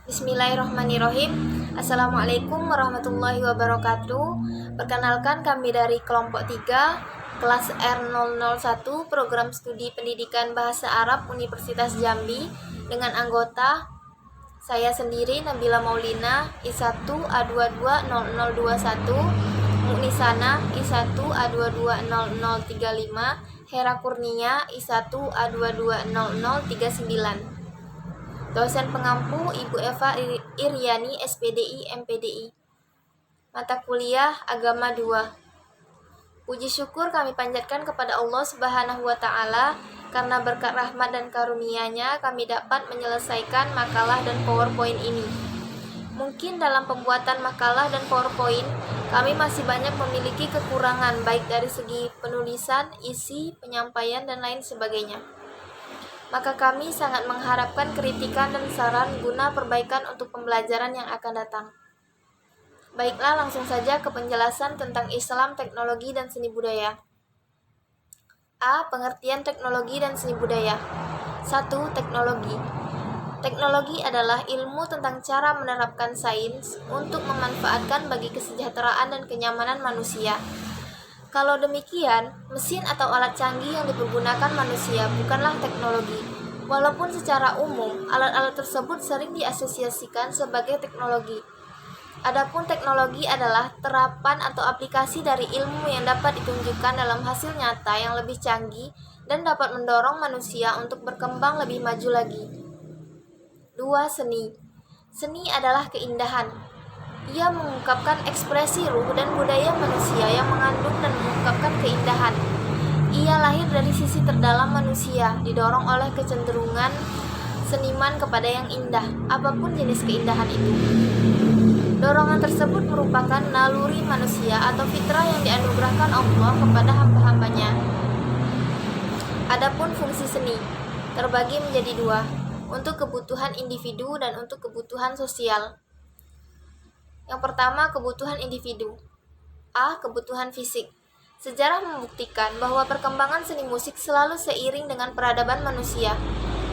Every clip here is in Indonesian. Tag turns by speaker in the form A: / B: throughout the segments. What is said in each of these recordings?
A: Bismillahirrahmanirrahim. Assalamualaikum warahmatullahi wabarakatuh. Perkenalkan, kami dari kelompok 3 kelas R001 program studi pendidikan bahasa Arab Universitas Jambi dengan anggota saya sendiri Nabila Maulina I1 A220021, Munisana I1 A220035, Hera Kurnia I1 A220039. Dosen pengampu Ibu Eva Iriani SPDI MPDI. Mata kuliah Agama 2. Puji syukur kami panjatkan kepada Allah Subhanahu wa taala karena berkat rahmat dan karunia-Nya kami dapat menyelesaikan makalah dan PowerPoint ini. Mungkin dalam pembuatan makalah dan PowerPoint kami masih banyak memiliki kekurangan baik dari segi penulisan, isi, penyampaian dan lain sebagainya. Maka kami sangat mengharapkan kritikan dan saran guna perbaikan untuk pembelajaran yang akan datang. Baiklah, langsung saja ke penjelasan tentang Islam, teknologi, dan seni budaya. A. Pengertian teknologi dan seni budaya. 1. Teknologi. Teknologi adalah ilmu tentang cara menerapkan sains untuk memanfaatkan bagi kesejahteraan dan kenyamanan manusia. Kalau demikian, mesin atau alat canggih yang dipergunakan manusia bukanlah teknologi. Walaupun secara umum, alat-alat tersebut sering diasosiasikan sebagai teknologi. Adapun teknologi adalah terapan atau aplikasi dari ilmu yang dapat ditunjukkan dalam hasil nyata yang lebih canggih dan dapat mendorong manusia untuk berkembang lebih maju lagi. 2. Seni. Seni adalah keindahan. Ia mengungkapkan ekspresi ruh dan budaya manusia yang mengandung dan mengungkapkan keindahan. Ia lahir dari sisi terdalam manusia, didorong oleh kecenderungan seniman kepada yang indah, apapun jenis keindahan itu. Dorongan tersebut merupakan naluri manusia atau fitrah yang dianugerahkan Allah kepada hamba-hambanya. Adapun fungsi seni terbagi menjadi 2, untuk kebutuhan individu dan untuk kebutuhan sosial. Yang pertama, kebutuhan individu. A. Kebutuhan fisik. Sejarah membuktikan bahwa perkembangan seni musik selalu seiring dengan peradaban manusia.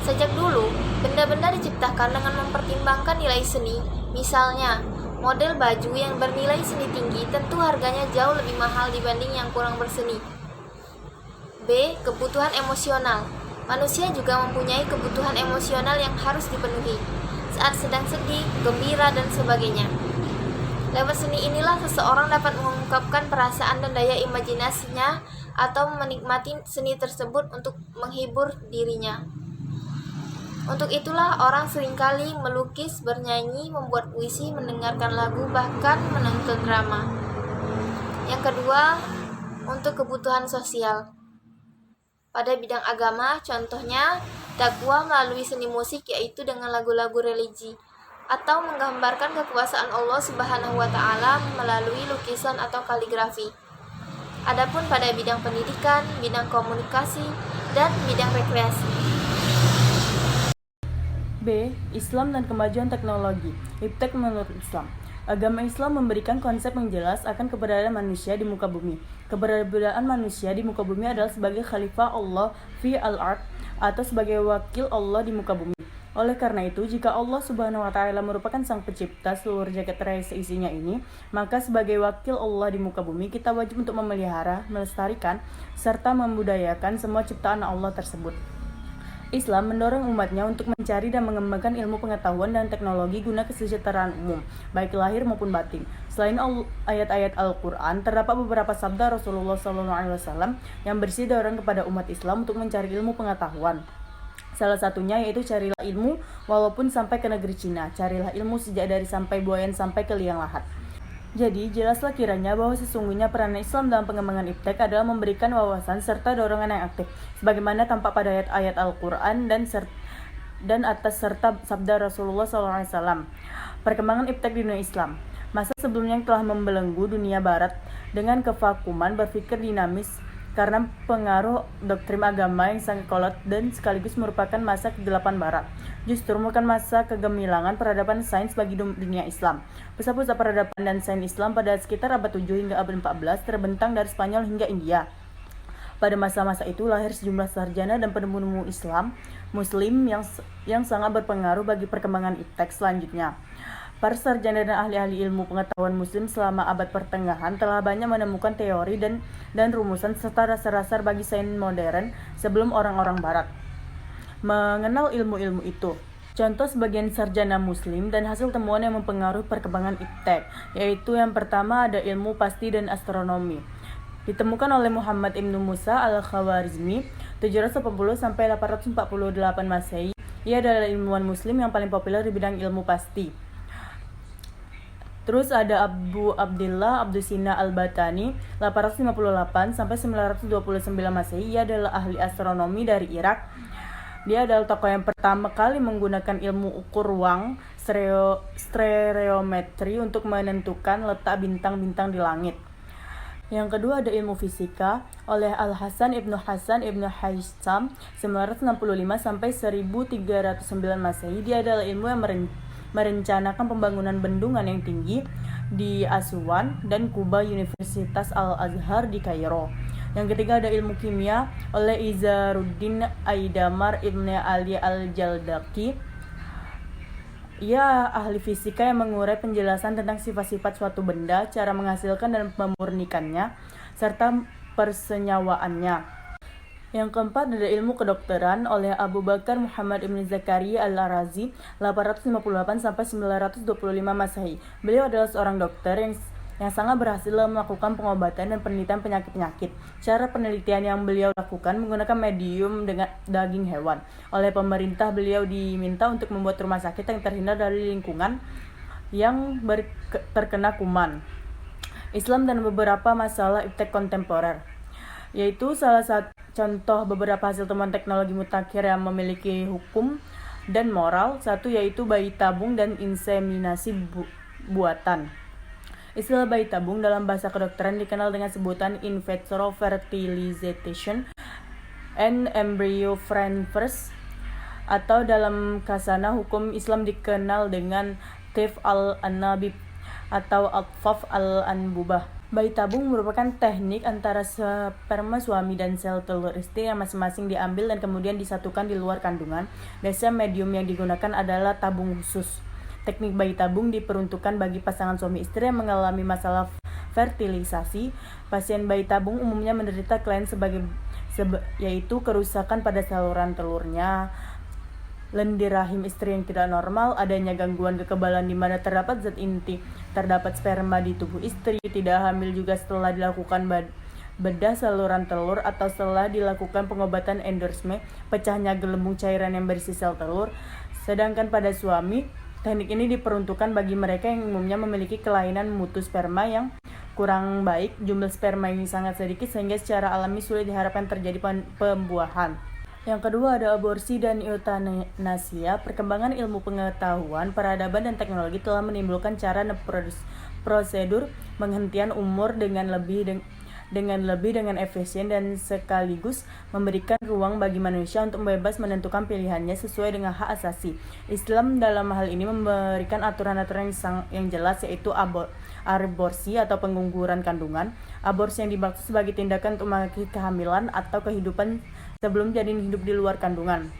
A: Sejak dulu, benda-benda diciptakan dengan mempertimbangkan nilai seni. Misalnya, model baju yang bernilai seni tinggi tentu harganya jauh lebih mahal dibanding yang kurang berseni. B. Kebutuhan emosional. Manusia juga mempunyai kebutuhan emosional yang harus dipenuhi saat sedang sedih, gembira, dan sebagainya. Lewat seni inilah seseorang dapat mengungkapkan perasaan dan daya imajinasinya atau menikmati seni tersebut untuk menghibur dirinya. Untuk itulah orang seringkali melukis, bernyanyi, membuat puisi, mendengarkan lagu, bahkan menonton drama. Yang kedua, untuk kebutuhan sosial. Pada bidang agama, contohnya dakwah melalui seni musik, yaitu dengan lagu-lagu religi, atau menggambarkan kekuasaan Allah Subhanahu wa taala melalui lukisan atau kaligrafi. Adapun pada bidang pendidikan, bidang komunikasi, dan bidang rekreasi.
B: B. Islam dan kemajuan teknologi. Iptek menurut Islam. Agama Islam memberikan konsep yang jelas akan keberadaan manusia di muka bumi. Keberadaan manusia di muka bumi adalah sebagai khalifah Allah fi al-ard atau sebagai wakil Allah di muka bumi. Oleh karena itu, jika Allah Subhanahu wa taala merupakan sang pencipta seluruh jagat raya seisinya ini, maka sebagai wakil Allah di muka bumi, kita wajib untuk memelihara, melestarikan, serta membudayakan semua ciptaan Allah tersebut. Islam mendorong umatnya untuk mencari dan mengembangkan ilmu pengetahuan dan teknologi guna kesejahteraan umum, baik lahir maupun batin. Selain ayat-ayat Al-Quran, terdapat beberapa sabda Rasulullah SAW yang berisi dorong kepada umat Islam untuk mencari ilmu pengetahuan. Salah satunya yaitu carilah ilmu walaupun sampai ke negeri Cina, carilah ilmu sejak dari sampai buayan sampai ke liang lahat. Jadi, jelaslah kiranya bahwa sesungguhnya peranan Islam dalam pengembangan iptek adalah memberikan wawasan serta dorongan yang aktif, sebagaimana tampak pada ayat-ayat Al-Quran dan atas serta sabda Rasulullah SAW. Perkembangan iptek di dunia Islam. Masa sebelumnya yang telah membelenggu dunia barat dengan kevakuman berpikir dinamis, karena pengaruh doktrin agama yang sangat kolot dan sekaligus merupakan masa kegelapan barat. Justru merupakan masa kegemilangan peradaban sains bagi dunia Islam. Pusat-pusat peradaban dan sains Islam pada sekitar abad 7 hingga abad 14 terbentang dari Spanyol hingga India. Pada masa-masa itu lahir sejumlah sarjana dan penemu Islam Muslim yang sangat berpengaruh bagi perkembangan iptek selanjutnya. Para sarjana dan ahli-ahli ilmu pengetahuan Muslim selama abad pertengahan telah banyak menemukan teori dan rumusan serta dasar-dasar bagi sains modern sebelum orang-orang Barat mengenal ilmu-ilmu itu. Contoh sebagian sarjana Muslim dan hasil temuan yang mempengaruhi perkembangan iptek, yaitu yang pertama ada ilmu pasti dan astronomi. Ditemukan oleh Muhammad ibnu Musa al-Khawarizmi 780 sampai 848 Masehi. Ia adalah ilmuwan Muslim yang paling populer di bidang ilmu pasti. Terus ada Abu Abdillah Abdusina al-Batani 858 sampai 929 Masehi. Ia adalah ahli astronomi dari Irak. Dia adalah tokoh yang pertama kali menggunakan ilmu ukur ruang stereometri untuk menentukan letak bintang-bintang di langit. Yang kedua ada ilmu fisika oleh Al-Hasan ibnu Haysam 965 sampai 1309 Masehi. Dia adalah ilmu yang merencanakan pembangunan bendungan yang tinggi di Aswan dan Kuba Universitas Al-Azhar di Kairo. Yang ketiga ada ilmu kimia oleh Izaruddin Aidamar ibn Ali al-Jaldaki. Ia ahli fisika yang mengurai penjelasan tentang sifat-sifat suatu benda, cara menghasilkan dan memurnikannya, serta persenyawaannya. Yang keempat ada ilmu kedokteran oleh Abu Bakar Muhammad ibn Zakaria al-Razi 858 sampai 925 Masehi. Beliau adalah seorang dokter yang sangat berhasil dalam melakukan pengobatan dan penelitian penyakit-penyakit. Cara penelitian yang beliau lakukan menggunakan medium dengan daging hewan. Oleh pemerintah, beliau diminta untuk membuat rumah sakit yang terhindar dari lingkungan yang terkena kuman. Islam dan beberapa masalah iptek kontemporer, yaitu salah satu contoh beberapa hasil temuan teknologi mutakhir yang memiliki hukum dan moral. Satu yaitu bayi tabung dan inseminasi buatan. Istilah bayi tabung dalam bahasa kedokteran dikenal dengan sebutan in vitro fertilization and embryo transfer, atau dalam kasana hukum Islam dikenal dengan tif al-anabib atau atfaf al-anbubah. Bayi tabung merupakan teknik antara sperma suami dan sel telur istri yang masing-masing diambil dan kemudian disatukan di luar kandungan. Biasanya medium yang digunakan adalah tabung khusus. Teknik bayi tabung diperuntukkan bagi pasangan suami istri yang mengalami masalah fertilisasi. Pasien bayi tabung umumnya menderita kelainan yaitu kerusakan pada saluran telurnya, lendir rahim istri yang tidak normal, adanya gangguan kekebalan di mana terdapat zat inti, terdapat sperma di tubuh istri, tidak hamil juga setelah dilakukan bedah saluran telur atau setelah dilakukan pengobatan endorsme, pecahnya gelembung cairan yang berisi sel telur. Sedangkan pada suami, teknik ini diperuntukkan bagi mereka yang umumnya memiliki kelainan mutu sperma yang kurang baik, jumlah sperma yang sangat sedikit sehingga secara alami sulit diharapkan terjadi pembuahan. Yang kedua ada aborsi dan eutanasia. Perkembangan ilmu pengetahuan, peradaban dan teknologi telah menimbulkan cara prosedur penghentian umur dengan efisien dan sekaligus memberikan ruang bagi manusia untuk bebas menentukan pilihannya sesuai dengan hak asasi. Islam dalam hal ini memberikan aturan-aturan yang jelas, yaitu aborsi atau pengguguran kandungan. Aborsi yang dimaksud sebagai tindakan untuk mengakhiri kehamilan atau kehidupan sebelum janin hidup di luar kandungan.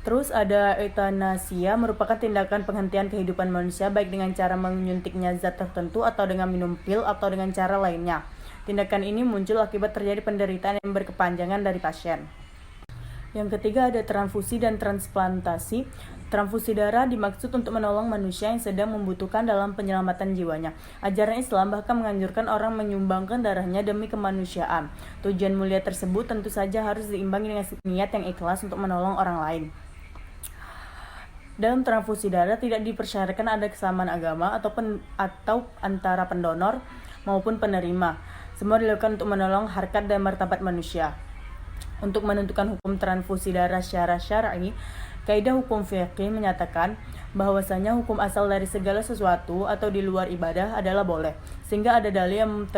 B: Terus ada eutanasia, merupakan tindakan penghentian kehidupan manusia baik dengan cara menyuntiknya zat tertentu atau dengan minum pil atau dengan cara lainnya. Tindakan ini muncul akibat terjadi penderitaan yang berkepanjangan dari pasien. Yang ketiga ada transfusi dan transplantasi. Transfusi darah dimaksud untuk menolong manusia yang sedang membutuhkan dalam penyelamatan jiwanya. Ajaran Islam bahkan menganjurkan orang menyumbangkan darahnya demi kemanusiaan. Tujuan mulia tersebut tentu saja harus diimbangi dengan niat yang ikhlas untuk menolong orang lain. Dalam transfusi darah tidak dipersyaratkan ada kesamaan agama atau antara pendonor maupun penerima. Semua dilakukan untuk menolong harkat dan martabat manusia. Untuk menentukan hukum transfusi darah secara syar'i, kaidah hukum fiqih menyatakan bahwasanya hukum asal dari segala sesuatu atau di luar ibadah adalah boleh, sehingga ada dalil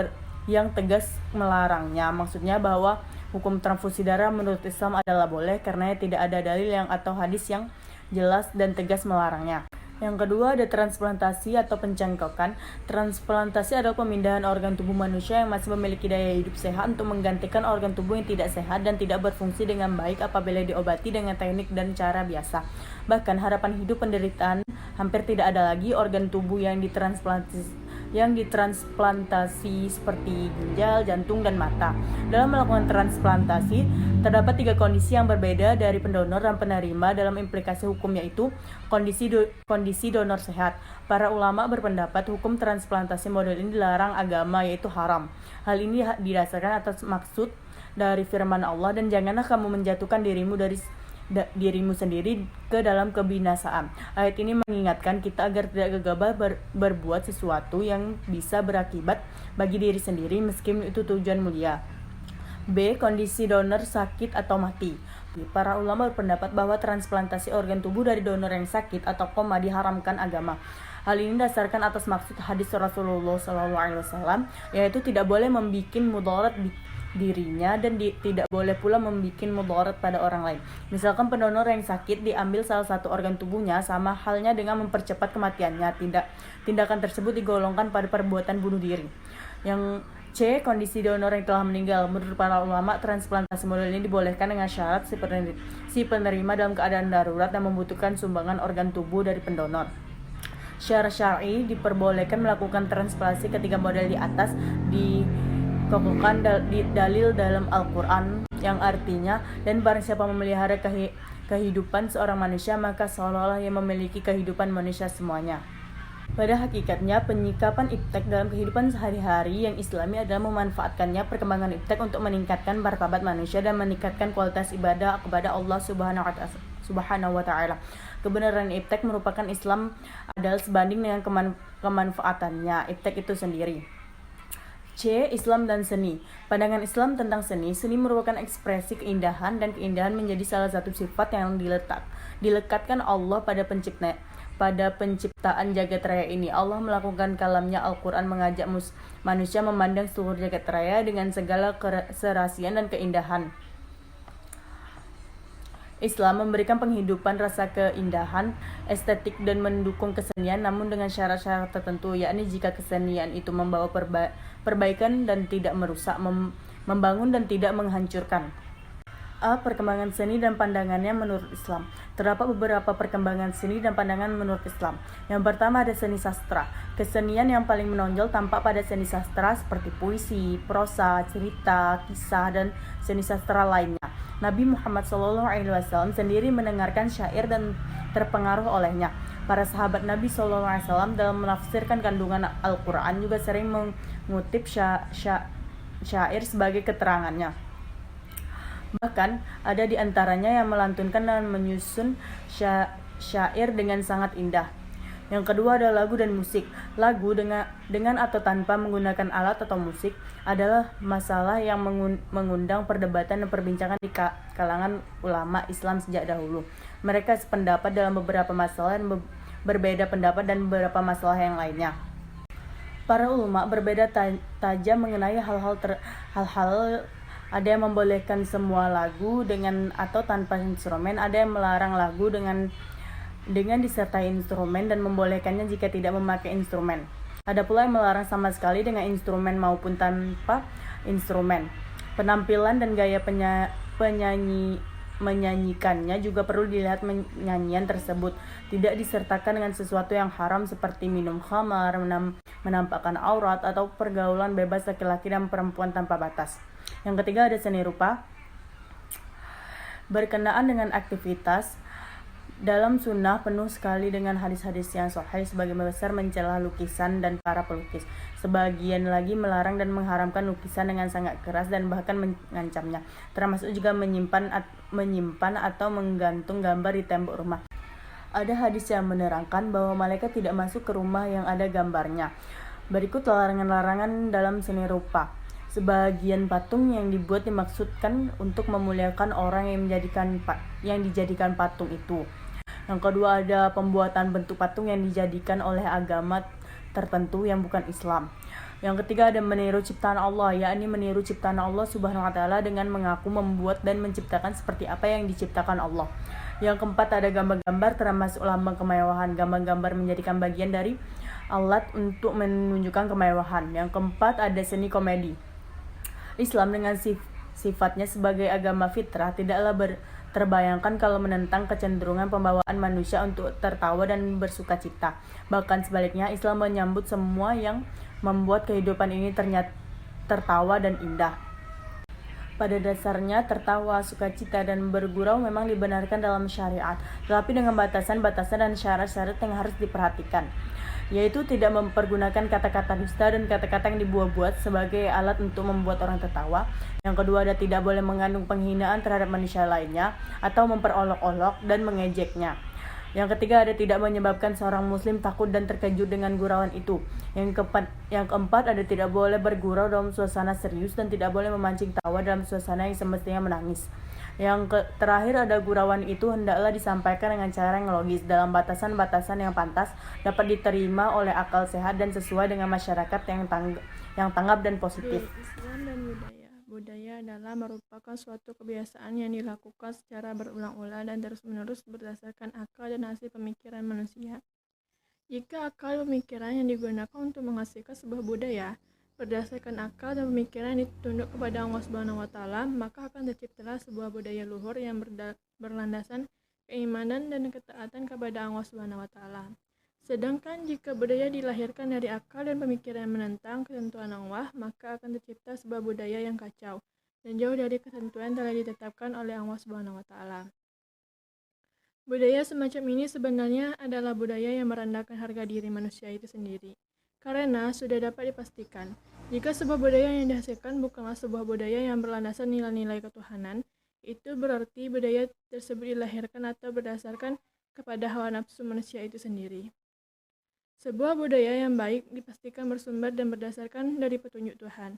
B: yang tegas melarangnya. Maksudnya bahwa hukum transfusi darah menurut Islam adalah boleh karena tidak ada dalil atau hadis yang jelas dan tegas melarangnya. Yang kedua ada transplantasi atau pencengkokan. Transplantasi adalah pemindahan organ tubuh manusia yang masih memiliki daya hidup sehat untuk menggantikan organ tubuh yang tidak sehat dan tidak berfungsi dengan baik apabila diobati dengan teknik dan cara biasa. Bahkan harapan hidup penderitaan hampir tidak ada lagi. Organ tubuh yang ditransplantasi seperti ginjal, jantung, dan mata. Dalam melakukan transplantasi, terdapat 3 kondisi yang berbeda dari pendonor dan penerima dalam implikasi hukum, yaitu kondisi donor sehat. Para ulama berpendapat hukum transplantasi model ini dilarang agama, yaitu haram. Hal ini didasarkan atas maksud dari firman Allah, dan janganlah kamu menjatuhkan dirimu sendiri ke dalam kebinasaan. Ayat ini mengingatkan kita agar tidak gegabah berbuat sesuatu yang bisa berakibat bagi diri sendiri meskipun itu tujuan mulia. B. Kondisi donor sakit atau mati. Para ulama berpendapat bahwa transplantasi organ tubuh dari donor yang sakit atau koma diharamkan agama. Hal ini dasarkan atas maksud hadis Rasulullah SAW, yaitu tidak boleh membuat mudarat dirinya dan tidak boleh pula membuat mudarat pada orang lain. Misalkan pendonor yang sakit diambil salah satu organ tubuhnya, sama halnya dengan mempercepat kematiannya. Tindakan tersebut digolongkan pada perbuatan bunuh diri. Yang C. Kondisi donor yang telah meninggal. Menurut para ulama, transplantasi model ini dibolehkan dengan syarat si penerima dalam keadaan darurat dan membutuhkan sumbangan organ tubuh dari pendonor. Secara syar'i diperbolehkan melakukan transplantasi ketiga model di atas dikokohkan dalil dalam Al-Quran yang artinya, dan barang siapa memelihara kehidupan seorang manusia, maka seolah-olah ia memiliki kehidupan manusia semuanya. Pada hakikatnya, penyikapan iptek dalam kehidupan sehari-hari yang islami adalah memanfaatkannya perkembangan iptek untuk meningkatkan martabat manusia dan meningkatkan kualitas ibadah kepada Allah Subhanahu wa Ta'ala. Kebenaran iptek merupakan Islam adalah sebanding dengan kemanfaatannya iptek itu sendiri. C. Islam dan seni. Pandangan Islam tentang seni merupakan ekspresi keindahan, dan keindahan menjadi salah satu sifat yang dilekatkan Allah pada penciptaan jagat raya ini. Allah melakukan kalamnya Al-Quran mengajak manusia memandang seluruh jagat raya dengan segala kerahasiaan dan keindahan. Islam memberikan penghidupan rasa keindahan, estetik, dan mendukung kesenian, namun dengan syarat-syarat tertentu, yakni jika kesenian itu membawa perbaikan dan tidak merusak, membangun dan tidak menghancurkan. A. Perkembangan seni dan pandangannya menurut Islam. Terdapat beberapa perkembangan seni dan pandangan menurut Islam. Yang pertama ada seni sastra. Kesenian yang paling menonjol tampak pada seni sastra seperti puisi, prosa, cerita, kisah, dan seni sastra lainnya. Nabi Muhammad SAW sendiri mendengarkan syair dan terpengaruh olehnya. Para sahabat Nabi SAW dalam menafsirkan kandungan Al-Quran juga sering mengutip syair sebagai keterangannya. Bahkan ada di antaranya yang melantunkan dan menyusun syair dengan sangat indah. Yang kedua adalah lagu dan musik. Lagu dengan atau tanpa menggunakan alat atau musik adalah masalah yang mengundang perdebatan dan perbincangan di kalangan ulama Islam sejak dahulu. Mereka sependapat dalam beberapa masalah dan berbeda pendapat dan beberapa masalah yang lainnya. Para ulama berbeda tajam mengenai hal-hal ada yang membolehkan semua lagu dengan atau tanpa instrumen, ada yang melarang lagu dengan disertai instrumen dan membolehkannya jika tidak memakai instrumen. Ada pula yang melarang sama sekali dengan instrumen maupun tanpa instrumen. Penampilan dan gaya menyanyikannya juga perlu dilihat nyanyian tersebut tidak disertakan dengan sesuatu yang haram seperti minum khamar, menampakkan aurat, atau pergaulan bebas laki-laki dan perempuan tanpa batas. Yang ketiga ada seni rupa. Berkenaan dengan aktivitas dalam sunnah penuh sekali dengan hadis-hadis yang sahih, sebagian besar mencela lukisan dan para pelukis. Sebagian lagi melarang dan mengharamkan lukisan dengan sangat keras dan bahkan mengancamnya, termasuk juga menyimpan atau menggantung gambar di tembok rumah. Ada hadis yang menerangkan bahwa malaikat tidak masuk ke rumah yang ada gambarnya. Berikut larangan-larangan dalam seni rupa. Sebagian patung yang dibuat dimaksudkan untuk memuliakan orang yang dijadikan patung itu. Yang kedua ada pembuatan bentuk patung yang dijadikan oleh agama tertentu yang bukan Islam. Yang ketiga ada meniru ciptaan Allah, yakni meniru ciptaan Allah Subhanahu wa Ta'ala dengan mengaku membuat dan menciptakan seperti apa yang diciptakan Allah. Yang keempat ada gambar-gambar termasuk lambang kemewahan. Gambar-gambar menjadikan bagian dari alat untuk menunjukkan kemewahan. Yang keempat ada seni komedi. Islam dengan sifatnya sebagai agama fitrah tidaklah terbayangkan kalau menentang kecenderungan pembawaan manusia untuk tertawa dan bersuka cita. Bahkan sebaliknya, Islam menyambut semua yang membuat kehidupan ini ternyata tertawa dan indah. Pada dasarnya, tertawa, sukacita, dan bergurau memang dibenarkan dalam syariat, tetapi dengan batasan-batasan dan syarat-syarat yang harus diperhatikan, yaitu tidak mempergunakan kata-kata dusta dan kata-kata yang dibuat-buat sebagai alat untuk membuat orang tertawa. Yang kedua, ada tidak boleh mengandung penghinaan terhadap manusia lainnya atau memperolok-olok dan mengejeknya. Yang ketiga, ada tidak menyebabkan seorang muslim takut dan terkejut dengan gurauan itu. Yang keempat, ada tidak boleh bergurau dalam suasana serius dan tidak boleh memancing tawa dalam suasana yang semestinya menangis. Yang terakhir, ada gurauan itu hendaklah disampaikan dengan cara yang logis, dalam batasan-batasan yang pantas, dapat diterima oleh akal sehat dan sesuai dengan masyarakat yang tanggap dan positif.
C: Islam dan budaya. Budaya adalah merupakan suatu kebiasaan yang dilakukan secara berulang-ulang dan terus-menerus berdasarkan akal dan hasil pemikiran manusia. Jika akal pemikiran yang digunakan untuk menghasilkan sebuah budaya berdasarkan akal dan pemikiran yang ditunduk kepada Allah Subhanahu wa taala, maka akan terciptalah sebuah budaya luhur yang berlandasan keimanan dan ketaatan kepada Allah Subhanahu wa taala. Sedangkan jika budaya dilahirkan dari akal dan pemikiran yang menentang ketentuan Allah, maka akan tercipta sebuah budaya yang kacau dan jauh dari ketentuan telah ditetapkan oleh Allah Subhanahu wa taala. Budaya semacam ini sebenarnya adalah budaya yang merendahkan harga diri manusia itu sendiri. Karena sudah dapat dipastikan, jika sebuah budaya yang dihasilkan bukanlah sebuah budaya yang berlandasan nilai-nilai ketuhanan, itu berarti budaya tersebut dilahirkan atau berdasarkan kepada hawa nafsu manusia itu sendiri. Sebuah budaya yang baik dipastikan bersumber dan berdasarkan dari petunjuk Tuhan.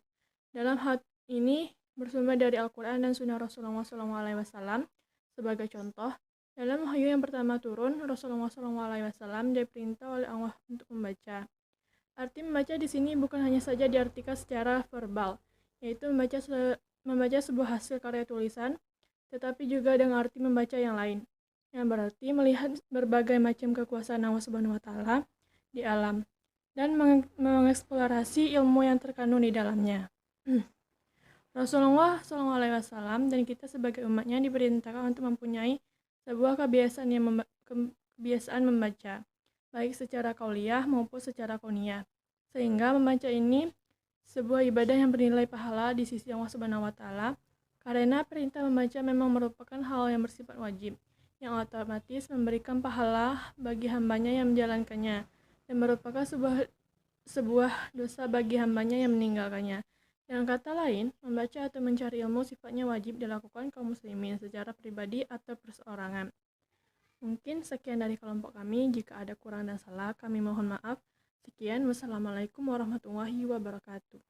C: Dalam hal ini bersumber dari Al-Quran dan Sunnah Rasulullah SAW. Sebagai contoh, dalam wahyu yang pertama turun, Rasulullah SAW diperintah oleh Allah untuk membaca. Arti membaca di sini bukan hanya saja diartikan secara verbal, yaitu membaca sebuah hasil karya tulisan, tetapi juga dengan arti membaca yang lain, yang berarti melihat berbagai macam kekuasaan Allah Subhanahu wa taala di alam dan mengeksplorasi ilmu yang terkandung di dalamnya. Rasulullah SAW dan kita sebagai umatnya diperintahkan untuk mempunyai sebuah kebiasaan membaca, baik secara qauliyah maupun secara kauniyah, sehingga membaca ini sebuah ibadah yang bernilai pahala di sisi Allah Subhanahu wa taala, karena perintah membaca memang merupakan hal yang bersifat wajib, yang otomatis memberikan pahala bagi hambanya yang menjalankannya, dan merupakan sebuah dosa bagi hambanya yang meninggalkannya. Dengan kata lain, membaca atau mencari ilmu sifatnya wajib dilakukan kaum muslimin secara pribadi atau perseorangan. Mungkin sekian dari kelompok kami. Jika ada kurang dan salah, kami mohon maaf. Sekian, wassalamualaikum warahmatullahi wabarakatuh.